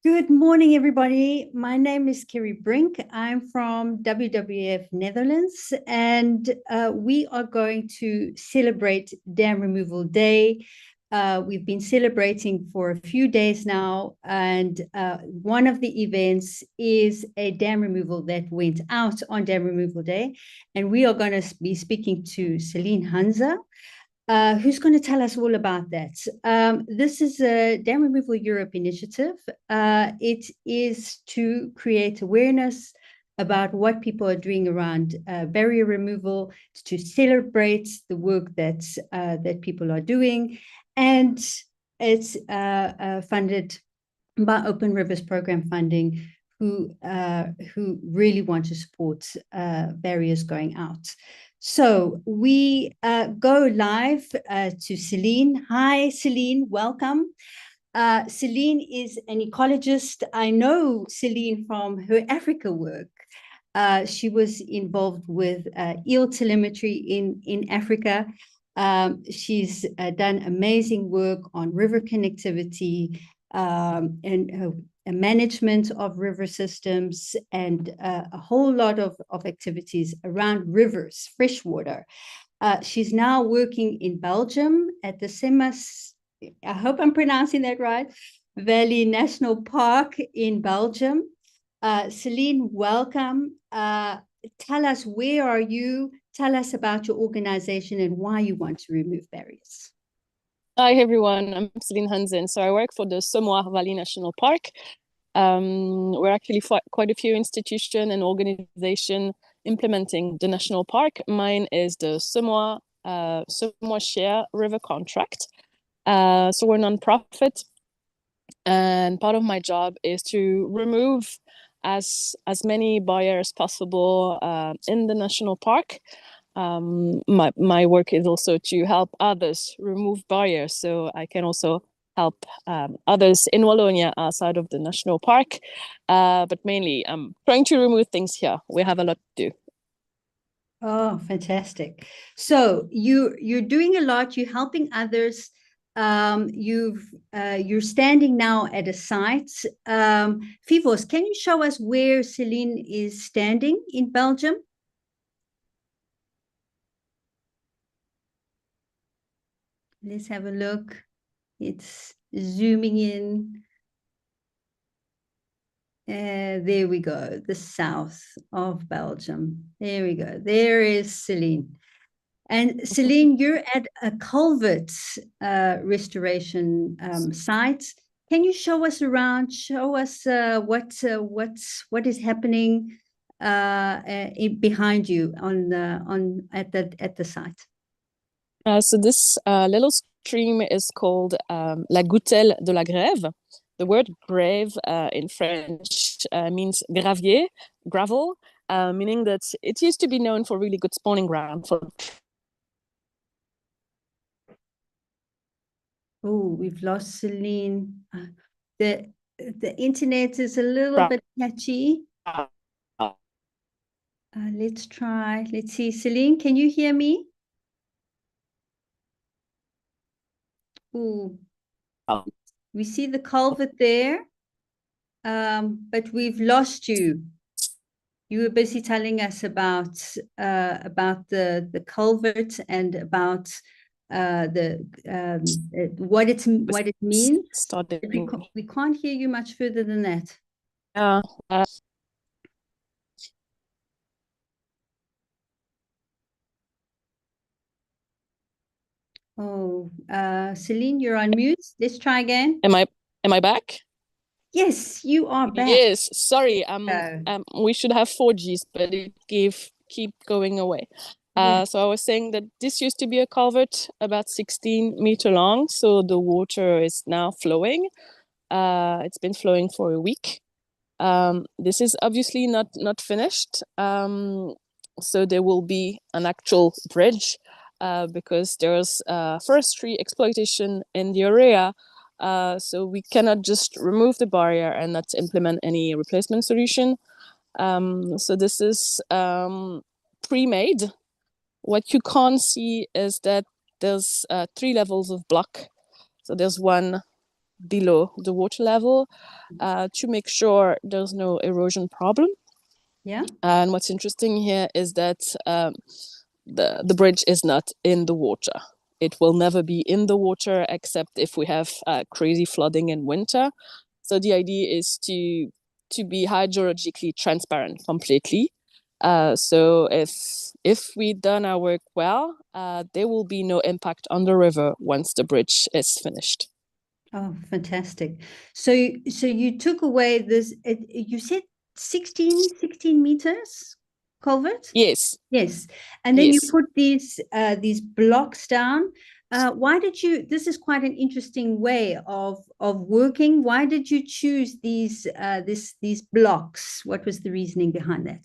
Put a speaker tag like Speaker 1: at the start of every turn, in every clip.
Speaker 1: Good morning, everybody. My name is Kerry Brink. I'm from WWF Netherlands, and we are going to celebrate Dam Removal Day. We've been celebrating for a few days now, and one of the events is a dam removal that went out on Dam Removal Day. And we are going to be speaking to Celine Hanzen, who's going to tell us all about that. This is a Dam Removal Europe initiative. It is to create awareness about what people are doing around barrier removal, to celebrate the work that people are doing, and it's funded by Open Rivers Program funding, who really want to support barriers going out. So we go live to Celine. Hi, Celine, welcome. Celine is an ecologist. I know Celine from her Africa work. She was involved with eel telemetry in Africa. She's done amazing work on river connectivity and management of river systems, and a whole lot of activities around rivers, freshwater. She's now working in Belgium at the Semois, I hope I'm pronouncing that right, Valley National Park in Belgium. Celine, welcome. Tell us, where are you? Tell us about your organization and why you want to remove barriers.
Speaker 2: Hi, everyone. I'm Celine Hanzen. So I work for the Semois Valley National Park. We're actually quite a few institutions and organizations implementing the national park. Mine is the Semois-Chiers River Contract. So we're a nonprofit, and part of my job is to remove as many barriers as possible in the national park. My work is also to help others remove barriers, so I can also help others in Wallonia outside of the national park. But mainly, I'm trying to remove things here. We have a lot to do.
Speaker 1: Oh, fantastic! So you're doing a lot. You're helping others. You're standing now at a site. Fivos, can you show us where Celine is standing in Belgium? Let's have a look. It's zooming in. There we go, the south of Belgium. There we go. There is Celine. And Celine, you're at a culvert restoration site. Can you show us around? Show us what is happening behind you at the site.
Speaker 2: So this little stream is called La Goutelle de la Grève. The word grave in French means gravier, gravel, meaning that it used to be known for really good spawning ground for.
Speaker 1: Oh, we've lost Celine. The internet is a little bit patchy. Let's try. Let's see. Celine, can you hear me? Oh, we see the culvert there, but we've lost you. You were busy telling us about the culvert and about what it means. We can't hear you much further than that. Oh, Celine, you're on mute. Let's try again.
Speaker 2: Am I back?
Speaker 1: Yes, you are back.
Speaker 2: Yes, sorry. We should have 4Gs, but it keep going away. So I was saying that this used to be a culvert about 16 meters long. So the water is now flowing. It's been flowing for a week. This is obviously not finished. So there will be an actual bridge because there's forestry exploitation in the area. So we cannot just remove the barrier and not implement any replacement solution. So this is pre-made. What you can't see is that there's 3 levels of block. So there's one below the water level to make sure there's no erosion problem.
Speaker 1: Yeah.
Speaker 2: And what's interesting here is that the bridge is not in the water. It will never be in the water except if we have crazy flooding in winter. So the idea is to be hydrologically transparent completely. So if we done our work well, there will be no impact on the river once the bridge is finished.
Speaker 1: Oh, fantastic. So you took away this, you said 16 meters culvert?
Speaker 2: Yes.
Speaker 1: Yes. And then you put these blocks down. Why did you, this is quite an interesting way of working. Why did you choose these blocks? What was the reasoning behind that?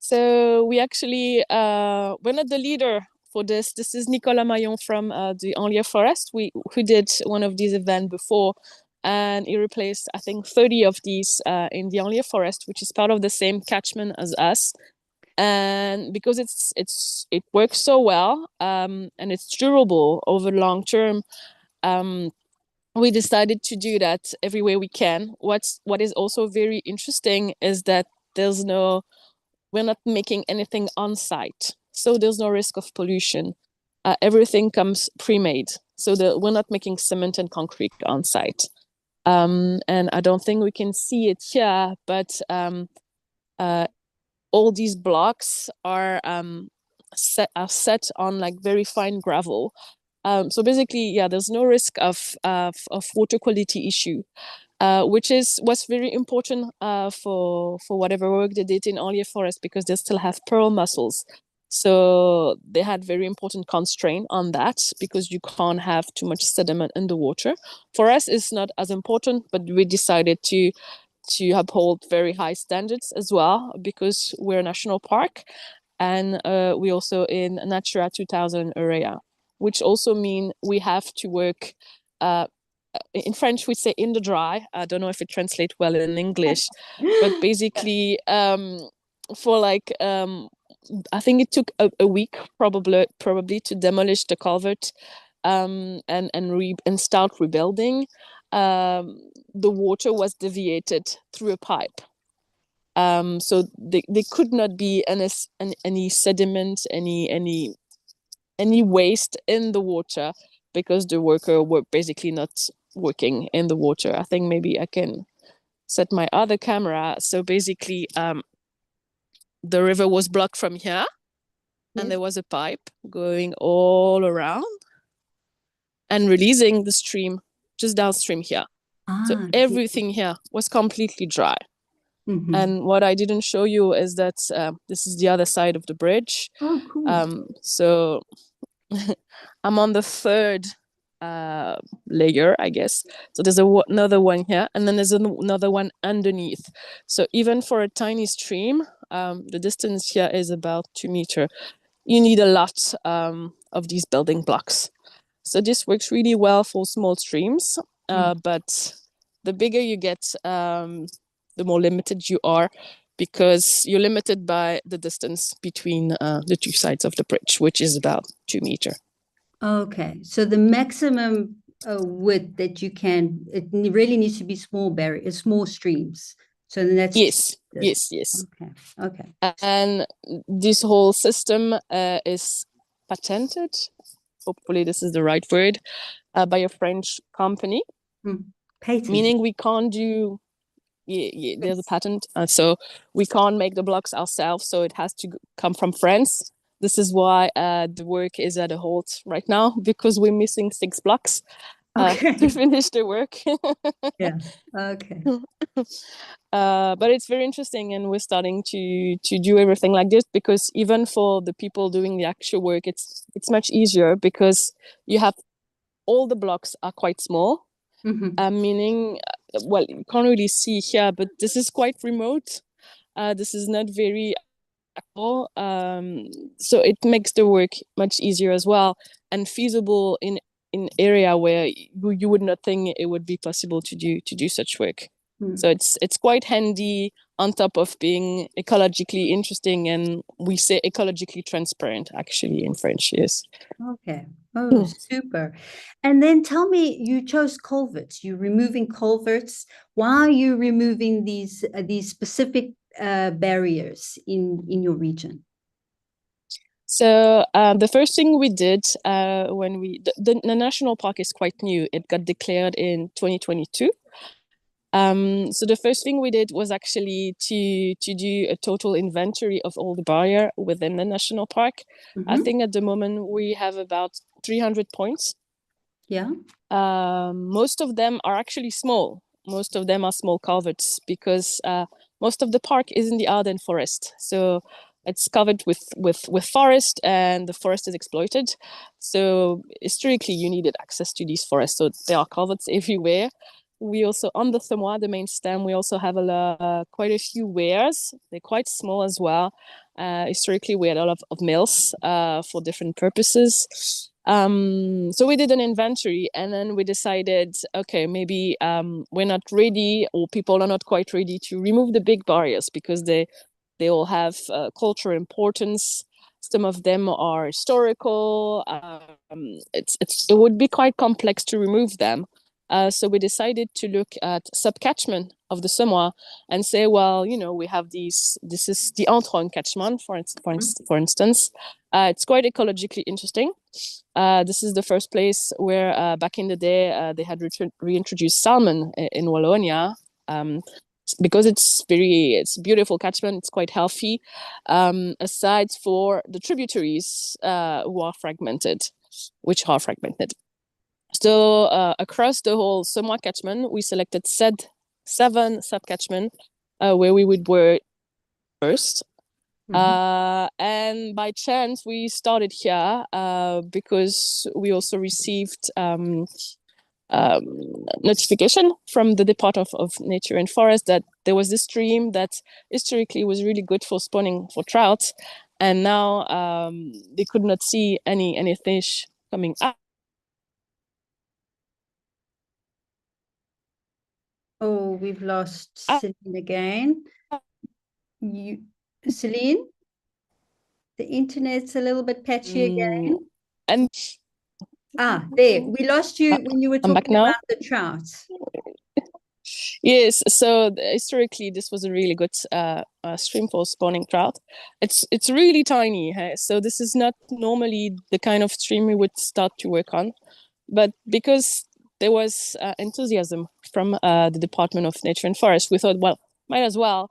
Speaker 2: So we actually, we're not the leader for this. This is Nicolas Maillon from the Enlier Forest, who did one of these events before. And he replaced, I think, 30 of these in the Enlier Forest, which is part of the same catchment as us. And because it works so well and it's durable over long term, we decided to do that every way we can. What is also very interesting is that we're not making anything on site, so there's no risk of pollution. Everything comes pre-made, so we're not making cement and concrete on site. And I don't think we can see it here, but all these blocks are set on like very fine gravel. So basically, there's no risk of water quality issue. Which was very important for whatever work they did in Enlier Forest, because they still have pearl mussels. So they had very important constraint on that, because you can't have too much sediment in the water. For us, it's not as important, but we decided to uphold very high standards as well, because we're a national park, and we also in Natura 2000 area, which also mean we have to work in French we say in the dry. I don't know if it translates well in English, but basically for like I think it took a week probably to demolish the culvert and start rebuilding. The water was deviated through a pipe. So there could not be any sediment, any waste in the water, because the worker were basically not working in the water. I think maybe I can set my other camera. So basically, the river was blocked from here, and there was a pipe going all around and releasing the stream just downstream here. So everything here was completely dry. Mm-hmm. And what I didn't show you is that this is the other side of the bridge.
Speaker 1: Oh, cool.
Speaker 2: So I'm on the third layer, I guess. So there's another one here, and then there's another one underneath. So even for a tiny stream, the distance here is about 2 meters. You need a lot of these building blocks. So this works really well for small streams, but the bigger you get, the more limited you are, because you're limited by the distance between the two sides of the bridge, which is about 2 meters.
Speaker 1: Okay, so the maximum width that you can, it really needs to be small streams. So then that's
Speaker 2: yes. Okay. And this whole system is patented. Hopefully, this is the right word, by a French company.
Speaker 1: Patent.
Speaker 2: Meaning we can't do. Yeah, there's a patent, so we can't make the blocks ourselves. So it has to come from France. This is why the work is at a halt right now, because we're missing 6 blocks to finish the work.
Speaker 1: Yeah. Okay.
Speaker 2: But it's very interesting, and we're starting to do everything like this, because even for the people doing the actual work, it's much easier, because you have all the blocks are quite small, meaning, well, you can't really see here, but this is quite remote. This is not very so it makes the work much easier as well, and feasible in area where you would not think it would be possible to do such work. So it's quite handy on top of being ecologically interesting, and we say ecologically transparent, actually, in French. Yes.
Speaker 1: Okay. Oh, super. And then tell me, you chose culverts. You're removing culverts. Why are you removing these specific barriers in your region?
Speaker 2: So the first thing we did when the national park is quite new. It got declared in 2022. So the first thing we did was actually to do a total inventory of all the barrier within the national park. I think at the moment we have about 300 points.
Speaker 1: Yeah.
Speaker 2: Most of them are actually small. Most of them are small culverts because most of the park is in the Ardennes forest. So it's covered with forest, and the forest is exploited. So historically, you needed access to these forests. So there are culverts everywhere. We also, on the Semois, the main stem, we also have quite a few weirs. They're quite small as well. Historically, we had a lot of mills for different purposes. So we did an inventory, and then we decided, okay, maybe we're not ready, or people are not quite ready to remove the big barriers because they all have cultural importance. Some of them are historical. It would be quite complex to remove them. So we decided to look at subcatchment of the Semois and say, well, we have this is the Entron catchment, for instance. It's quite ecologically interesting. This is the first place where back in the day they had reintroduced salmon in Wallonia. Because it's a beautiful catchment, it's quite healthy. Aside for the tributaries which are fragmented. So across the whole Semois catchment, we selected 7 subcatchment where we would work first. And by chance, we started here because we also received notification from the Department of Nature and Forest that there was this stream that historically was really good for spawning for trout, and now they could not see any fish coming up.
Speaker 1: Oh, we've lost Celine again. Celine, the internet's a little bit patchy again.
Speaker 2: And
Speaker 1: there, we lost you when you were talking about the trout.
Speaker 2: Yes, so historically this was a really good stream for spawning trout. It's really tiny, so this is not normally the kind of stream we would start to work on, but because there was enthusiasm from the Department of Nature and Forest, we thought, well, might as well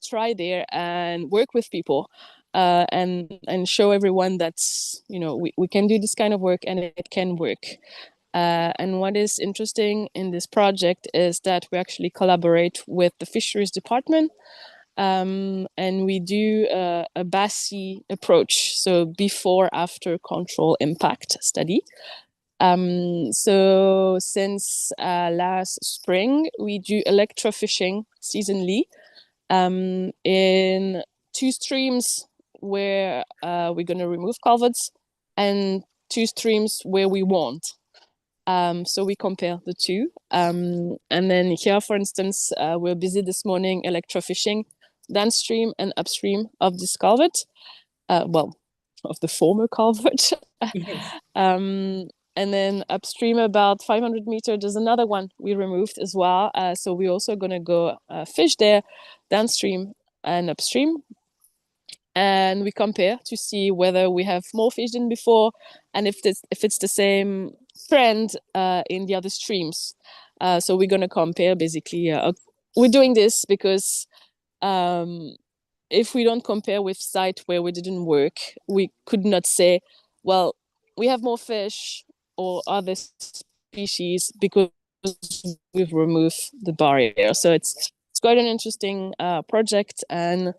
Speaker 2: try there and work with people and show everyone that we can do this kind of work and it can work. And what is interesting in this project is that we actually collaborate with the fisheries department, and we do a BASI approach, so before after control impact study. So since last spring, we do electrofishing seasonally in 2 streams where we're going to remove culverts and 2 streams where we won't. So we compare the two. And then here, for instance, we're busy this morning electrofishing downstream and upstream of this culvert. Of the former culvert.
Speaker 1: Yes.
Speaker 2: And then upstream about 500 meters, there's another one we removed as well. So we're also going to go fish there downstream and upstream. And we compare to see whether we have more fish than before, and if it's the same trend in the other streams. So we're going to compare basically. We're doing this because if we don't compare with site where we didn't work, we could not say, well, we have more fish or other species because we've removed the barrier. So it's quite an interesting project, and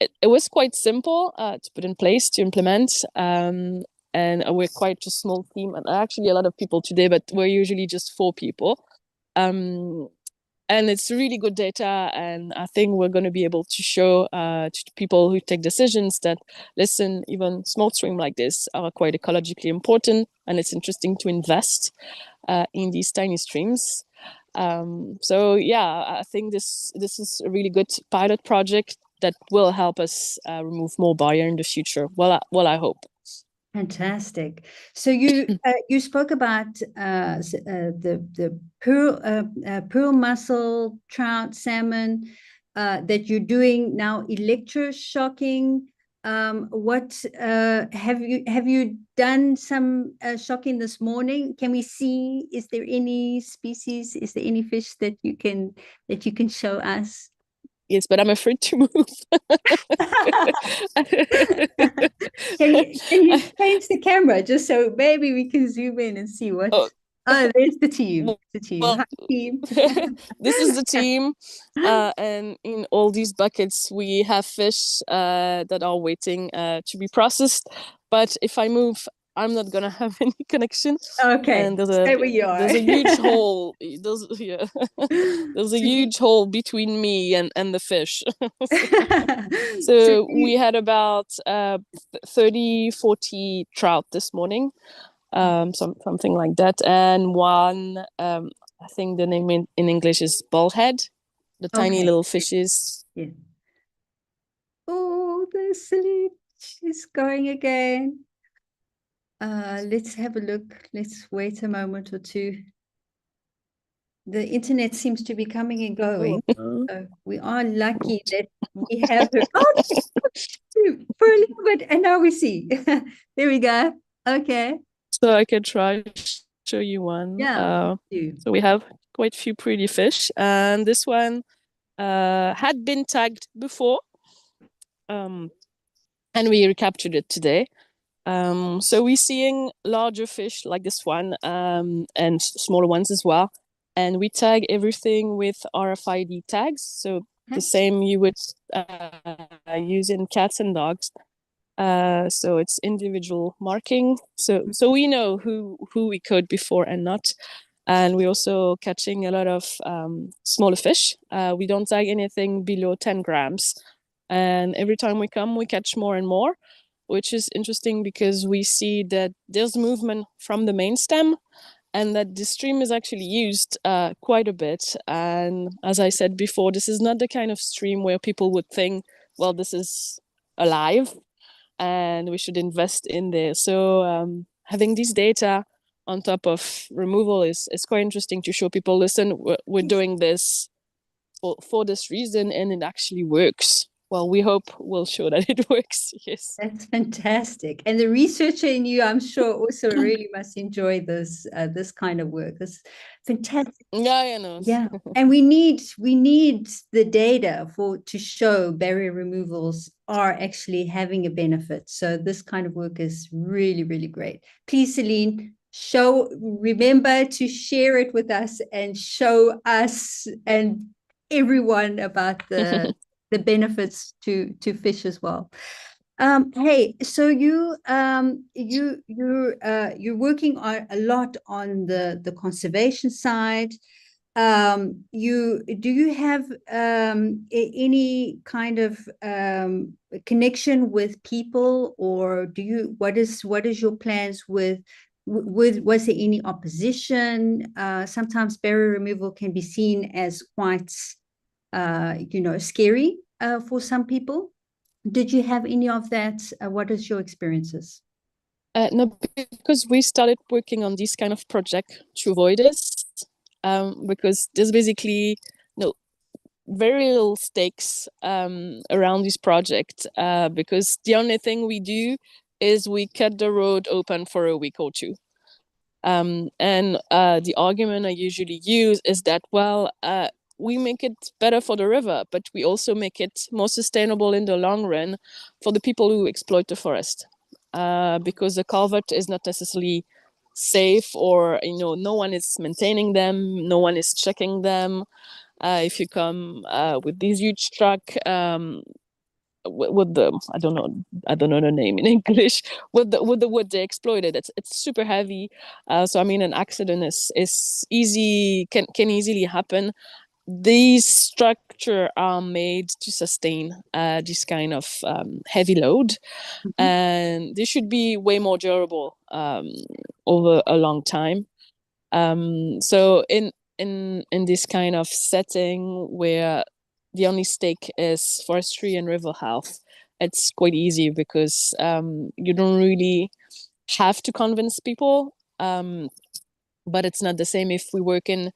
Speaker 2: it was quite simple to put in place, to implement. And we're quite a small team, and actually a lot of people today, but we're usually just 4 people. And it's really good data, and I think we're going to be able to show to people who take decisions that, listen, even small streams like this are quite ecologically important, and it's interesting to invest in these tiny streams. So yeah, I think this is a really good pilot project that will help us remove more barrier in the future. Well, I hope.
Speaker 1: Fantastic. So you spoke about the pearl mussel, trout, salmon that you're doing now electroshocking. What have you done some shocking this morning? Can we see? Is there any species? Is there any fish that you can show us?
Speaker 2: Yes, but I'm afraid to move.
Speaker 1: Can you change the camera just so maybe we can zoom in and see what? Oh, there's the team. The team.
Speaker 2: Well,
Speaker 1: Hi, team.
Speaker 2: This is the team, and in all these buckets we have fish that are waiting to be processed. But if I move, I'm not gonna have any connection.
Speaker 1: Okay,
Speaker 2: And
Speaker 1: stay where you are.
Speaker 2: there's a huge hole. There's a huge hole between me and the fish. So we had about 30, 40 trout this morning, something like that, and one. I think the name in English is bullhead, the tiny little fishes.
Speaker 1: Yeah. Oh, the Celine is going again. Let's have a look. Let's wait a moment or two. The internet seems to be coming and going. So we are lucky that we have her. Oh, for a little bit, and now we see. There we go. Okay.
Speaker 2: So I can try to show you one.
Speaker 1: Yeah.
Speaker 2: So we have quite a few pretty fish, and this one had been tagged before, and we recaptured it today. So we're seeing larger fish like this one, and smaller ones as well. And we tag everything with RFID tags. So the same you would use in cats and dogs. So it's individual marking. So we know who we caught before and not. And we're also catching a lot of smaller fish. We don't tag anything below 10 grams. And every time we come, we catch more and more, which is interesting because we see that there's movement from the main stem and that the stream is actually used quite a bit. And as I said before, this is not the kind of stream where people would think, well, this is alive and we should invest in there. So having these data on top of removal is quite interesting to show people, listen, we're doing this for this reason and it actually works. Well, we hope we'll show that it works. Yes.
Speaker 1: That's fantastic. And the researcher in you, I'm sure, also really must enjoy this kind of work. It's fantastic.
Speaker 2: Yeah, I know.
Speaker 1: Yeah. And we need the data to show barrier removals are actually having a benefit. So this kind of work is really, really great. Please, Celine, remember to share it with us and show us and everyone about the benefits to fish as well. Hey, so you're working a lot on the conservation side. Do you have any kind of connection with people, or what is your plans with was there any opposition? Sometimes barrier removal can be seen as quite scary for some people. Did you have any of that? What is your experiences?
Speaker 2: No, because we started working on this kind of project to avoid this, because there's basically very little stakes around this project, because the only thing we do is we cut the road open for a week or two. And the argument I usually use is that, well, we make it better for the river, but we also make it more sustainable in the long run for the people who exploit the forest. Because the culvert is not necessarily safe, or no one is maintaining them, no one is checking them. If you come with this huge truck, with the I don't know the name in English, with the wood they exploited, it's super heavy. So I mean, an accident is easy, can easily happen. These structures are made to sustain this kind of heavy load, and they should be way more durable over a long time. So in this kind of setting where the only stake is forestry and river health, it's quite easy because you don't really have to convince people. But it's not the same if we work in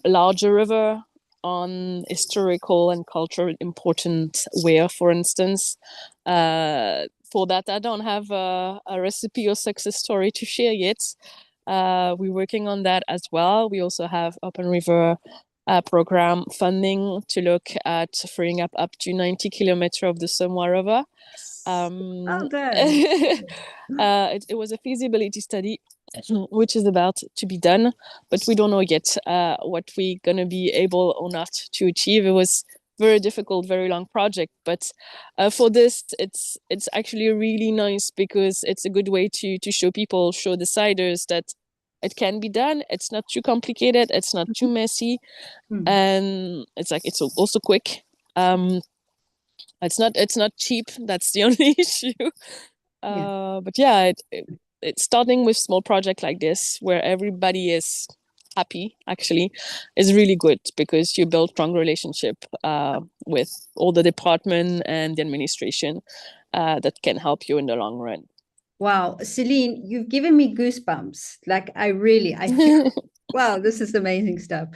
Speaker 2: larger river on historical and cultural important weir, for instance. For that, I don't have a recipe or success story to share yet. We're working on that as well. We also have Open River program funding to look at freeing up to 90 kilometers of the Semois River.
Speaker 1: Well done.
Speaker 2: It was a feasibility study, which is about to be done, but we don't know yet what we're going to be able or not to achieve. It was very difficult, very long project, but for this, it's actually really nice because it's a good way to show people, show deciders that it can be done. It's not too complicated. It's not too messy, and it's also quick. It's not cheap. That's the only issue. But yeah, it's starting with small project like this where everybody is happy actually is really good because you build strong relationship with all the department and the administration that can help you in the long run.
Speaker 1: Wow, Celine, you've given me goosebumps. Like I feel, wow, this is amazing stuff.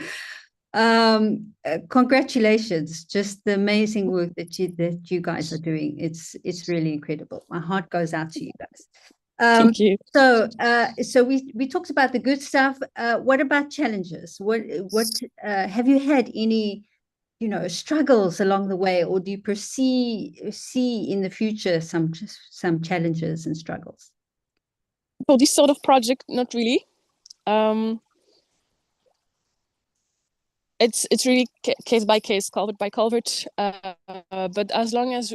Speaker 1: Congratulations, just the amazing work that you guys are doing. It's really incredible. My heart goes out to you guys.
Speaker 2: Thank you.
Speaker 1: So we talked about the good stuff. What about challenges? What have you had any, struggles along the way, or do you see in the future some challenges and struggles?
Speaker 2: For this sort of project, not really. It's really case by case, culvert by culvert. But as long as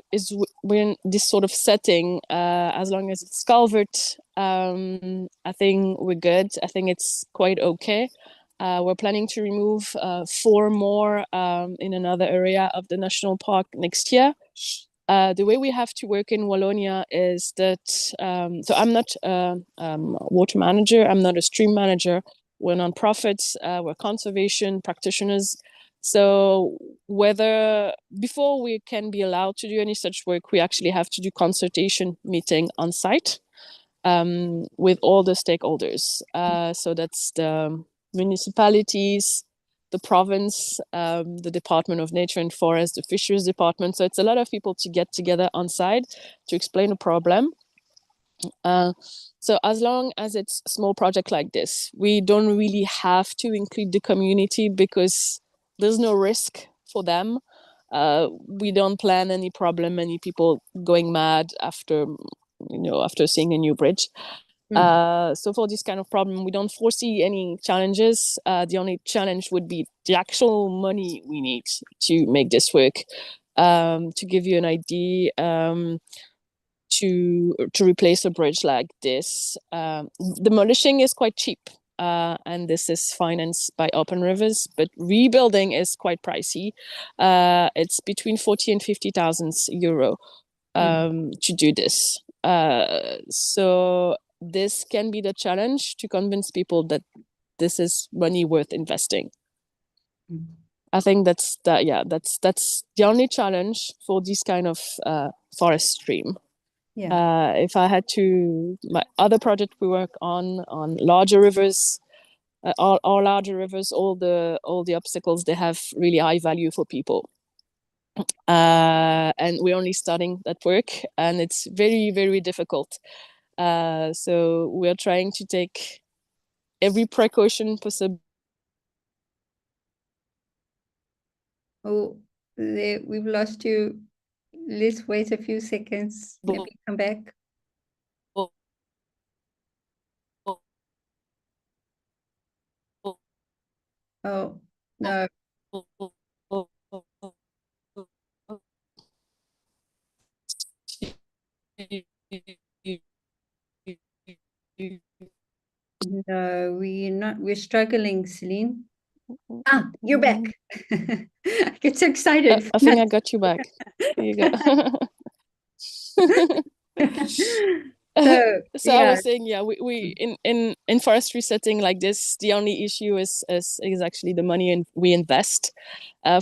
Speaker 2: we're in this sort of setting, as long as it's culvert, I think we're good. I think it's quite okay. We're planning to remove 4 more in another area of the national park next year. The way we have to work in Wallonia is that, so I'm not a water manager, I'm not a stream manager. We're nonprofits, we're conservation practitioners. So before we can be allowed to do any such work, we actually have to do consultation meeting on site with all the stakeholders. So that's the municipalities, the province, the Department of Nature and Forest, the Fisheries Department. So it's a lot of people to get together on site to explain a problem. So as long as it's a small project like this, we don't really have to include the community because there's no risk for them. We don't plan any problem, any people going mad after seeing a new bridge. So for this kind of problem, we don't foresee any challenges. The only challenge would be the actual money we need to make this work. To give you an idea, to replace a bridge like this, demolishing is quite cheap, and this is financed by Open Rivers, but rebuilding is quite pricey. It's between 40 and 50,000 euro to do this. So this can be the challenge to convince people that this is money worth investing. I think that's the only challenge for this kind of forest stream. If I had my other project we work on larger rivers, all larger rivers, all the obstacles, they have really high value for people. And we're only starting that work, and it's very, very difficult. So we're trying to take every precaution possible.
Speaker 1: Oh, we've lost you. Let's wait a few seconds. Maybe come back. Oh, no. No, we're struggling, Celine. Ah, you're back. I get so excited.
Speaker 2: I think I got you back. There you go. So I was saying, yeah, we in forestry setting like this, the only issue is actually the money we invest.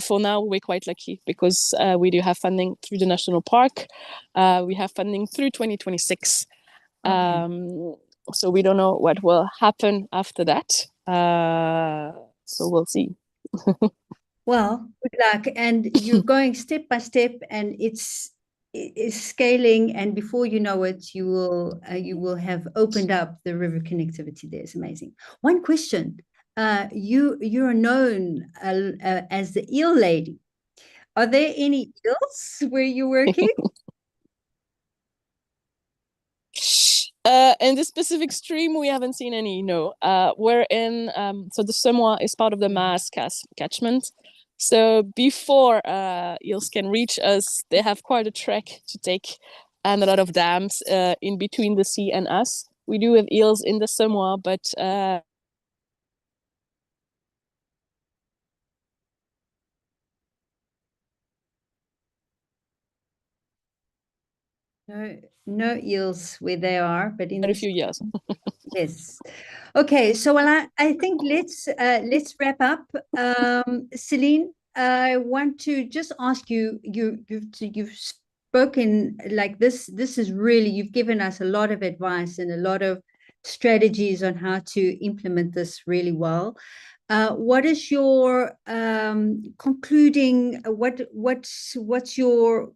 Speaker 2: For now, we're quite lucky because we do have funding through the national park. We have funding through 2026. Okay. So we don't know what will happen after that. So we'll see.
Speaker 1: Well, good luck. And you're going step by step, and it's scaling. And before you know it, you will have opened up the river connectivity there. It's amazing. One question: you're known as the eel lady. Are there any eels where you're working?
Speaker 2: In this specific stream, we haven't seen any. No, we're in. So the Semois is part of the Maas catchment. So before eels can reach us, they have quite a trek to take, and a lot of dams in between the sea and us. We do have eels in the Semois, but
Speaker 1: no eels where they are, but in
Speaker 2: a few years.
Speaker 1: Yes. Okay. So, well, I think let's wrap up. Celine, I want to just ask you. You've spoken like this. This is really, you've given us a lot of advice and a lot of strategies on how to implement this really well. What is your concluding? What's your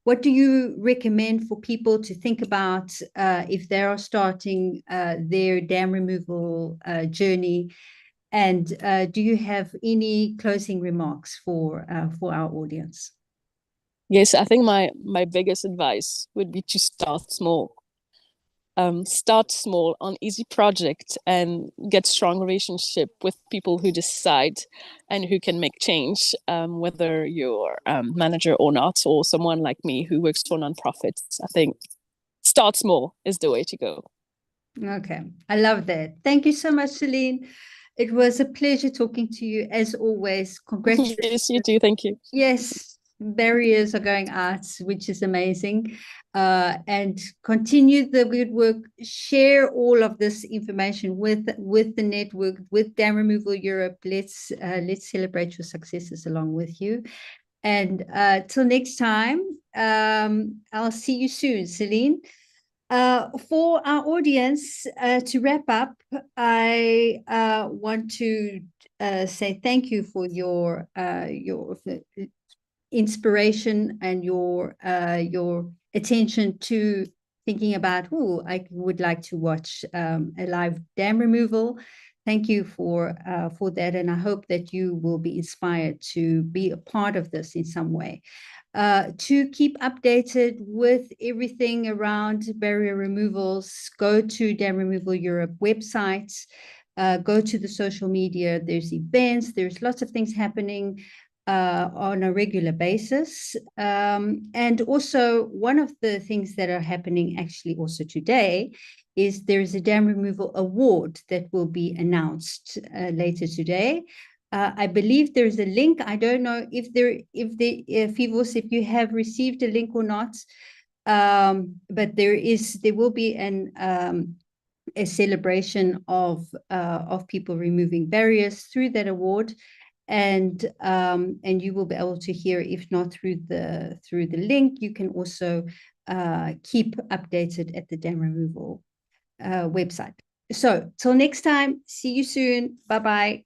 Speaker 1: what do you recommend for people to think about if they are starting their dam removal journey? And do you have any closing remarks for our audience?
Speaker 2: Yes, I think my biggest advice would be to start small. Start small on easy project and get strong relationship with people who decide and who can make change, whether you're manager or not, or someone like me who works for nonprofits. I think start small is the way to go.
Speaker 1: Okay, I love that. Thank you so much, Celine. It was a pleasure talking to you as always. Congratulations.
Speaker 2: Yes, you too. Thank you.
Speaker 1: Yes, barriers are going out, which is amazing. And continue the good work. Share all of this information with the network, with Dam Removal Europe. Let's celebrate your successes along with you. And till next time, I'll see you soon, Celine. For our audience, to wrap up, I want to say thank you for your inspiration and your attention to thinking about, oh, I would like to watch a live dam removal. Thank you for that, and I hope that you will be inspired to be a part of this in some way. To keep updated with everything around barrier removals, go to Dam Removal Europe website, go to the social media. There's events, there's lots of things happening on a regular basis. And also, one of the things that are happening actually also today is there's a dam removal award that will be announced later today. I believe there's a link. I don't know if Fivos, if you have received a link or not, but there will be a celebration of people removing barriers through that award, and you will be able to hear, if not through the link, you can also keep updated at the dam removal website. So till next time, see you soon. Bye bye.